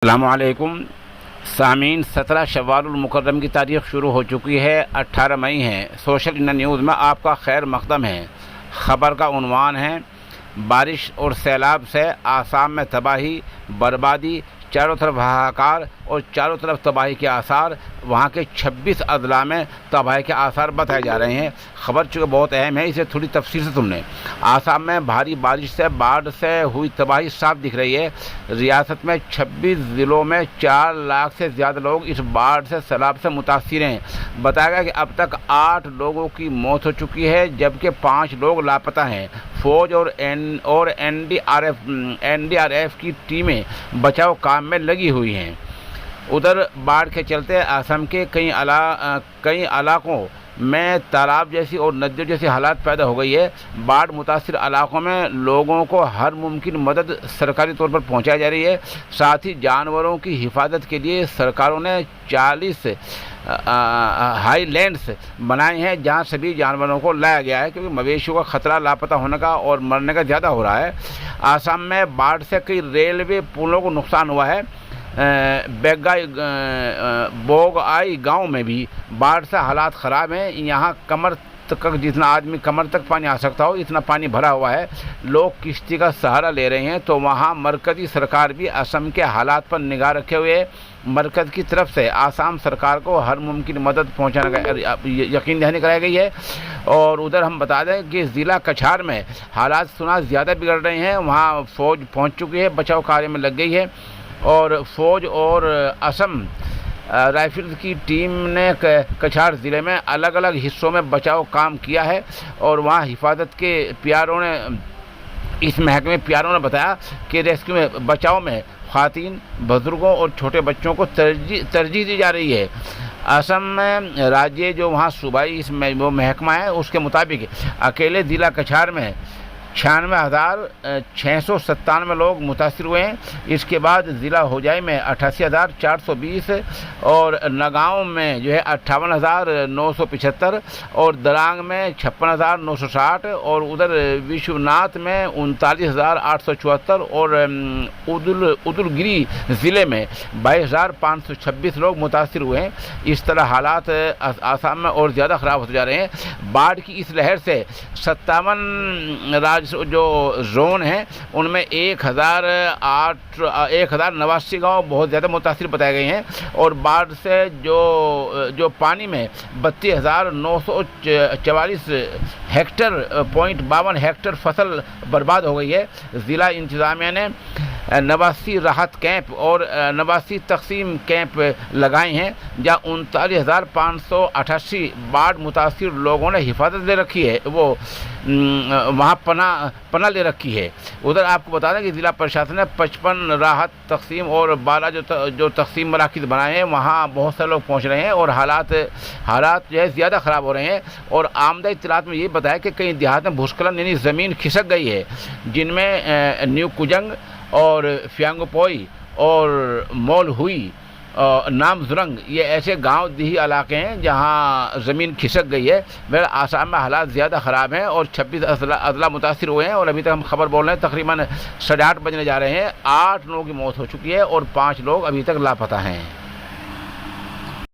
السلام علیکم سامعین، 17 شوال المکرم کی تاریخ شروع ہو چکی ہے، 18 مئی ہے۔ سوشل انڈیا نیوز میں آپ کا خیر مقدم ہے۔ خبر کا عنوان ہے: بارش اور سیلاب سے آسام میں تباہی بربادی، چاروں طرف ہاہاکار اور چاروں طرف تباہی کے آثار۔ وہاں کے 26 اضلاع میں تباہی کے آثار بتائے جا رہے ہیں۔ خبر چونکہ بہت اہم ہے، اسے تھوڑی تفصیل سے سن لیں۔ آسام میں بھاری بارش سے باڑھ سے ہوئی تباہی صاف دکھ رہی ہے۔ ریاست میں 26 ضلعوں میں 4 لاکھ سے زیادہ لوگ اس باڑھ سے سیلاب سے متاثر ہیں۔ بتایا گیا کہ اب تک 8 لوگوں کی موت ہو چکی ہے، جبکہ 5 لوگ لاپتہ ہیں۔ فوج اور این ڈی آر ایف کی ٹیمیں بچاؤ کام میں لگی ہوئی ہیں۔ ادھر باڑھ کے چلتے آسام کے کئی علاقوں میں تالاب جیسی اور ندیوں جیسی حالات پیدا ہو گئی ہے۔ باڑھ متاثر علاقوں میں لوگوں کو ہر ممکن مدد سرکاری طور پر پہنچائی جا رہی ہے۔ ساتھ ہی جانوروں کی حفاظت کے لیے سرکاروں نے 40 ہائی لینڈز بنائے ہیں، جہاں سبھی جانوروں کو لایا گیا ہے، کیونکہ مویشیوں کا خطرہ لاپتہ ہونے کا اور مرنے کا زیادہ ہو رہا ہے۔ آسام میں باڑھ سے کئی ریلوے پلوں کو نقصان ہوا ہے۔ بوگائی گاؤں میں بھی باڑھ سے حالات خراب ہیں۔ یہاں کمر تک، جتنا آدمی کمر تک پانی آ سکتا ہو اتنا پانی بھرا ہوا ہے۔ لوگ کشتی کا سہارا لے رہے ہیں، تو وہاں مرکزی سرکار بھی آسام کے حالات پر نگاہ رکھے ہوئے ہے۔ مرکز کی طرف سے آسام سرکار کو ہر ممکن مدد پہنچانے کا یقین دہانی کرائی گئی ہے۔ اور ادھر ہم بتا دیں کہ ضلع کچھار میں حالات سنا زیادہ بگڑ رہے ہیں۔ وہاں فوج پہنچ چکی ہے، بچاؤ کاریہ میں لگ گئی ہے، اور فوج اور اسم رائفلز کی ٹیم نے کچھار ضلع میں الگ الگ حصوں میں بچاؤ کام کیا ہے۔ اور وہاں حفاظت کے اس محکمے پیاروں نے بتایا کہ ریسکیو میں بچاؤ میں خواتین، بزرگوں اور چھوٹے بچوں کو ترجیح دی جا رہی ہے۔ آسام میں راجیہ جو وہاں صوبائی وہ محکمہ ہے، اس کے مطابق اکیلے ضلع کچھار میں 96,697 لوگ متاثر ہوئے ہیں۔ اس کے بعد ضلع ہوجائی میں 88,420 اور نگاؤں میں جو ہے 58,975 اور درانگ میں 56,960 اور ادھر وشوناتھ میں 39,874 اور ادلگری ضلع میں 22,526 لوگ متاثر ہوئے ہیں۔ اس طرح حالات آسام میں اور زیادہ خراب ہوتے جا رہے ہیں۔ باڑھ کی اس لہر سے 57 جو زون ہیں ان میں 1,089 گاؤں بہت زیادہ متاثر بتائے گئے ہیں، اور باڑھ سے جو پانی میں 32,944 ہیکٹر 0.52 ہیکٹر فصل برباد ہو گئی ہے۔ ضلع انتظامیہ نے 89 راحت کیمپ اور 89 تقسیم کیمپ لگائے ہیں، جہاں 39,588 باڑھ متاثر لوگوں نے حفاظت لے رکھی ہے، وہ وہاں پناہ لے رکھی ہے۔ ادھر آپ کو بتا دیں کہ ضلع پرشاسن نے 55 راحت تقسیم اور 12 جو تقسیم مراکز بنائے ہیں، وہاں بہت سے لوگ پہنچ رہے ہیں، اور حالات جو ہے زیادہ خراب ہو رہے ہیں۔ اور آمدہ اطلاعات میں یہ بتایا کہ کئی دیہات میں بھوسکلن یعنی زمین کھسک گئی ہے، جن میں نیو کجنگ اور فیانگپوئی اور مول ہوئی نام زرنگ، یہ ایسے گاؤں دیہی علاقے ہیں جہاں زمین کھسک گئی ہے۔ آسام میں حالات زیادہ خراب ہیں اور 26 اضلاع متاثر ہوئے ہیں، اور ابھی تک ہم خبر بول رہے ہیں تقریباً 8:30 بجنے جا رہے ہیں۔ 8 لوگوں کی موت ہو چکی ہے اور 5 لوگ ابھی تک لاپتہ ہیں۔